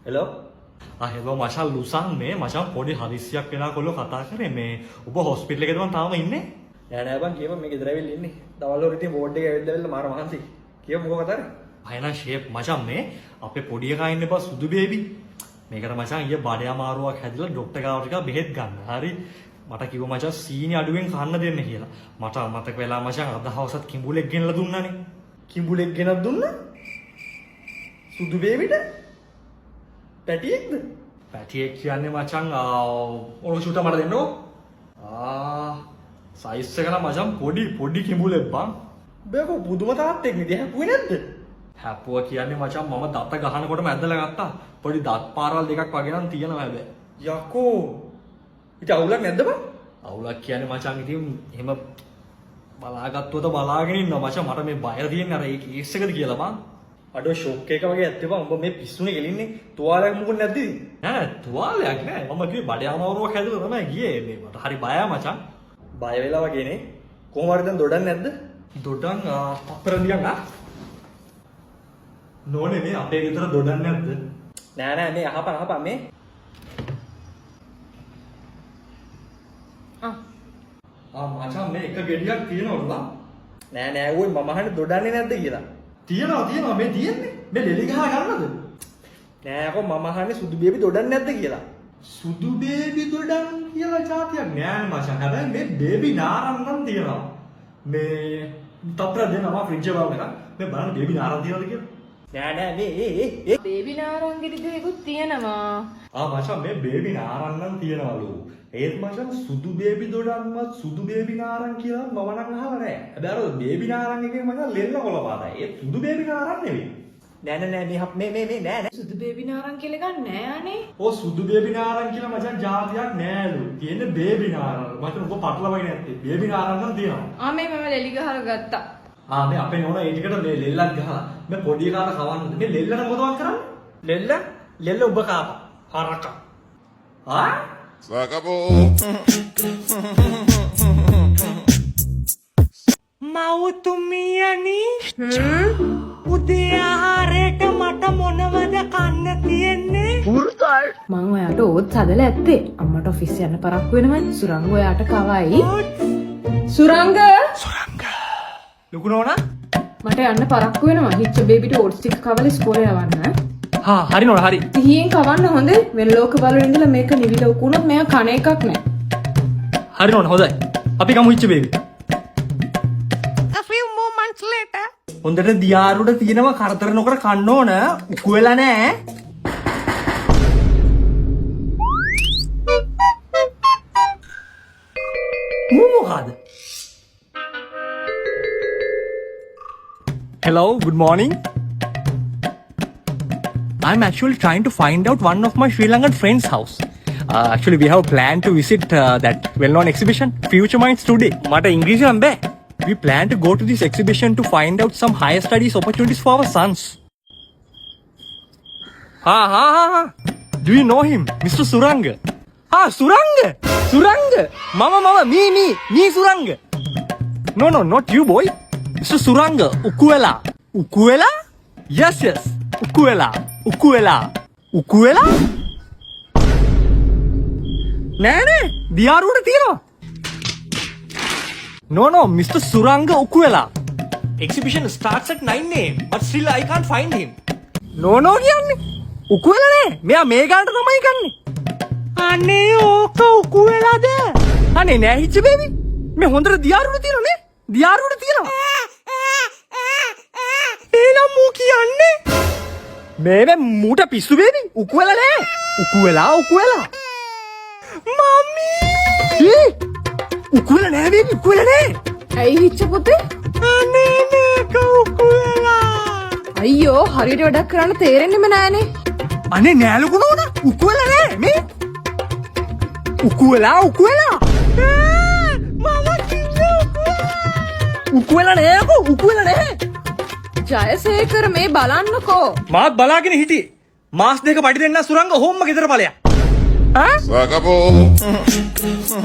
Hello hello මචං ලුසන් මේ මචං පොඩි හදිස්සියක් වෙලා කොල්ලෝ කතා කරේ මේ ඔබ හොස්පිටල් එකේද මං තාම ඉන්නේ නෑ නෑ බං කියපන් මේ ගෙදර ඇවිල්ලා ඉන්නේ දවල් වල ඉතින් බෝඩ් එකේ ඇවිල්ලා මාර මහන්සි කියපන් මොකෝ කතාවේ අයනා ෂේප් මචං මේ අපේ පොඩි එකා ඉන්නේ බා සුදු බේබි මේකට මචං ඊයේ බඩේ අමාරුවක් හැදිලා ડોක්ටර් ගාවට ටිකක් බෙහෙත් ගන්න හරි මට කිව්වා මචං සීනි අඩුවෙන් කන්න දෙන්න කියලා මට මතක වෙලා මචං අද හවසත් කිඹුලෙක් ගෙනලා දුන්නානේ කිඹුලෙක් ගෙනත් දුන්නා සුදු බේබිට පැටියෙක්ද පැටියෙක් කියන්නේ මචං ඔය ෂූට් මට දෙන්නකෝ සයිස් එක නම් මචං පොඩි කිඹුලෙක් බං බේකෝ පුදුම තාත්තෙක් නේ හැප්පුවේ නැද්ද හැප්පුවා කියන්නේ මචං මම දත ගහනකොටම ඇදලා ගත්තා පොඩි දත් පාරවල් දෙකක් වගේ නම් තියෙනවා හැබැයි යකෝ ඉතින් අවුලක් නැද්ද බං අවුලක් කියන්නේ මචං ඉතින් එහෙම බලාගත්තොත් බලාගෙන ඉන්නවා මචං මට මේ බය තියෙන්නේ අර ඒ කේස් එකද කියලා බං අඩෝ ෂොක් එක වගේ ඇත්තේ බං උඹ මේ පිස්සුනේ ගෙලින්නේ තුවාලයක් මොකුත් නැද්ද ඉතින් නෑ තුවාලයක් නෑ මම කිව්වේ බඩේ අමාරුවක් හැදලා තමයි ගියේ මේ මට හරි බයයි මචං බය වෙලා වගේ නේ කොහොම හරි දැන් දොඩන්නේ නැද්ද දොඩන් අපර දියන් නෝනේ මේ අපේ ගෙදර දොඩන්නේ නැද්ද නෑ නෑ මේ අහපන් මේ මචං මේ එක ගෙඩියක් තියෙනවලු බං නෑ නෑ ඔය මම අහන්නේ දොඩන්නේ නැද්ද කියලා තියෙනවා මේ තියෙන්නේ මේ ලෙලි ගහ ගන්නද නෑ අකෝ මම අහන්නේ සුදු බේබි දොඩන්නේ නැද්ද කියලා සුදු බේබි දොඩන් කියලා જાතියක් නෑ මචං හැබැයි මේ බේබි නාරන් නම් තියෙනවා මේ තත්ත්‍ර දෙනවා ෆ්‍රිජ් එක බලන්න මේ බලන්න බේබි නාරන් තියනවද කියලා නෑ මේ බේබි නාරංගෙඩි දෙකකුත් තියෙනවා මචං මේ බේබි නාරන් නම් තියනවලු ඒත් මචං සුදු බේබි දොඩන්වත් සුදු බේබි නාරන් කියලා මම නම් අහලා නෑ හැබැයි අර බේබි නාරන් එකේ මචං ලෙල්ල කොළ පාතයි ඒ සුදු බේබි නාරන් නෙවෙයි නෑ මේ නෑ සුදු බේබි නාරං කියලා ගන්න නෑ අනේ ඔය සුදු බේබි නාරන් කියලා මචං જાතියක් නෑලු තියෙන්නේ බේබි නාරන් මචං ඔබ පටලවගෙන නැත්තේ බේබි නාරන් නම් තියෙනවා මේ මම ලෙලි ගහලා ගත්තා මේ අපේ නෝනා ඒ ටිකට මේ ලෙල්ලක් ගහලා මේ පොඩි කාට කවන්නද මේ ලෙල්ලට මොකදවත් කරන්නේ ලෙල්ල ඔබ කාපා හරක මව්තුමියනි උදේ ආහාරයට මට මොනවද කන්න තියෙන්නේ මං ඔයාට ඕත් හදලා ඇත්තේ අම්මට ඔෆිස් යන්න පරක්කු වෙනවා සුරංග ඔයාට කවයි සුරංග ලුකු නෝනා මට යන්න පරක්කු වෙනවා හිච්ච බේබිට ඕට්ස් ටික කවලා ඉස්කෝලේ යවන්න හරි නෝනා හරි සිහියෙන් කවන්න හොඳ වෙන ලෝක බලවල ඉඳලා මේක නිවිල උකුණොත් මෙයා කණ එකක් නෑ හරි නෝනා හොඳයි අපි ගමු ඉච්ච baby A few moments later හොඳට දියාරුට තියෙනවා කරදර නොකර කන්න ඕන උකු වෙලා නෑ මොකද Hello, good morning. I'm actually trying to find out one of my Sri Lankan friend's house. Actually, we have planned to visit that well-known exhibition, Future Minds today. Mata English am be. We plan to go to this exhibition to find out some higher studies opportunities for our sons. Do you know him, Mr. Suranga? Suranga! Mama, me Suranga. No, not you, boy. Mr. Suranga, Ukuela? Yes. Ukuela? Nene, diyaruda tiyena. No, Mr. Suranga Ukuela. Exhibition starts at 9 AM, but still I can't find him. No, kiyanne. Ukuela ne. Meya me galata thamai kanne. අනේ ඕක උකුවෙලාද අනේ නෑ හිච්ච baby. මේ හොඳට දියාරුද තියෙනවා නේ? දියාරුද තියෙනවා. එහෙනම් මූ කියන්නේ මේ මූට පිස්සු බේබි. උකුවෙලා නෑ. උකුවෙලා. මම්මි උකුවෙලා නෑ බේබි. උකුවෙලා නෑ. ඇයි හිච්ච පුතේ අනේ මේක උකුවෙලා අයියෝ හරියට වැඩක් කරන්න තේරෙන්නෙම නෑනේ අනේ නෑ ලුකු නෝනා. උකුවෙලා නෑ මේ. උකුවෙලා මම කිව්වේ උකුවෙලා නෑ. ජයසේකර මේ බලන්නකෝ මාත් බලාගෙන හිටියේ. මාස් දෙක පඩි දෙන්න සුරංග හොම්ම ගෙදර ඵලයක්.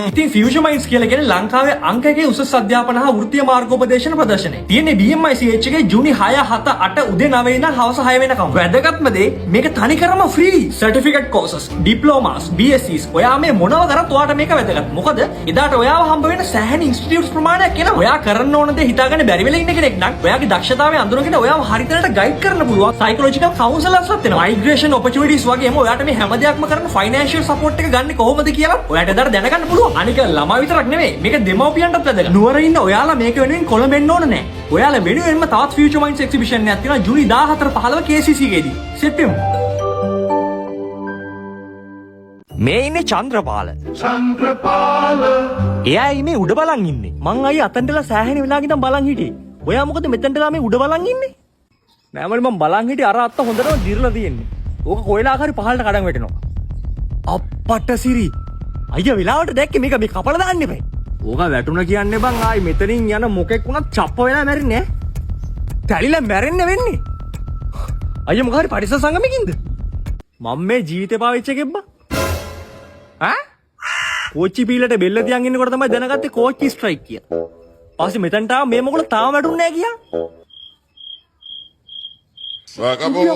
ඉතින් ෆියුෂන් මයින්ඩ්ස් කියලා කියන්නේ ලංකාවේ අංක 1 උසස් අධ්‍යාපන හා වෘත්තීය මාර්ගෝපදේශන ප්‍රදර්ශනය. තියෙන්නේ BMICH එකේ ජූනි 6 7 8 උදේ 9 ඉඳන් හවස 6 වෙනකම්. වැදගත්ම දේ මේක තනිකරම ෆ්‍රී. සර්ටිෆිකේට් කෝසස්, ඩිප්ලෝමාස්, BScs ඔයා මේ මොනව කරත් ඔයාට මේක වැදගත්. මොකද එදාට ඔයාව හම්බ වෙන සෑහෙන ඉන්ස්ටිටියුට්ස් ප්‍රමාණයක් එනවා. ඔයා කරන්න ඕන දේ හිතාගන්න බැරි වෙලා ඉන්න කෙනෙක් නම් ඔයාගේ දක්ෂතාවය අඳුනගෙන ඔයාව හරියටම ගයිඩ් කරන්න පුළුවන්. සයිකොලොජිකල් කවුන්සලර්ස්වත් වෙනවා. මයිග්‍රේෂන් ඔපචුනිටිස් වගේම ඔයාට මේ හැම දෙයක්ම කරන්න ෆයිනෑන්ෂියල් සපෝට් එක ගන්න කොහොමද කියලා ඔයාට එදාට දැනගන්න පුළුවන්. අනික ළමා විතරක් නෙමෙයි මේක දෙමව්පියන්ටත් වැදගත්. නුවර ඉන්න ඔයාලා මේක වෙනුවෙන් කොළඹ එන්න ඕන නෑ. ඔයාලා වෙනුවෙන්ම තවත් ෆියුචර් මයින්ඩ්ස් එක්සිබිෂන් එකක් තියෙනවා ජූනි 14 15 KCC එකේදී. සෙප්ටෙම්බර්. මේ ඉන්නේ චන්ද්‍රපාල. එයා ඉන්නේ උඩ බලන් ඉන්නේ. මං අයියේ අතන්ටලා සෑහෙන වෙලාවක ඉඳන් බලන් හිටියේ. ඔයා මොකද මෙතනටලා මේ උඩ බලන් ඉන්නේ? නෑමලි මං බලන් හිටියේ අර අත්ත හොඳටම දිරලා තියෙන්නේ. ඕක කොයිලා ආකාරي පහළට කඩන් වැටෙනවා. අප්පට සිරි. අයියා වෙලාවට දැක්කේ මේක මේ කපලා දාන්න එපා. ඕක වැටුණා කියන්නේ බං ආයි මෙතනින් යන මොකෙක් වුණත් චප්ප වෙලා මැරෙන්නේ ඈ. තැලිලා මැරෙන්න වෙන්නේ. අයියා මොකක් හරි පරිසර සංගමකින්ද? මම මේ ජීවිතේ පාවිච්චි එකෙක් බං. ඈ? කෝච්චි පීලට බෙල්ල තියන් ඉන්නකොට තමයි දැනගත්තේ කෝච්චි ස්ට්‍රයික් කියලා. පස්සේ මෙතනට ආව මේ මොකද තාම වැටුන්නේ නැහැ කියා. Vagabundo.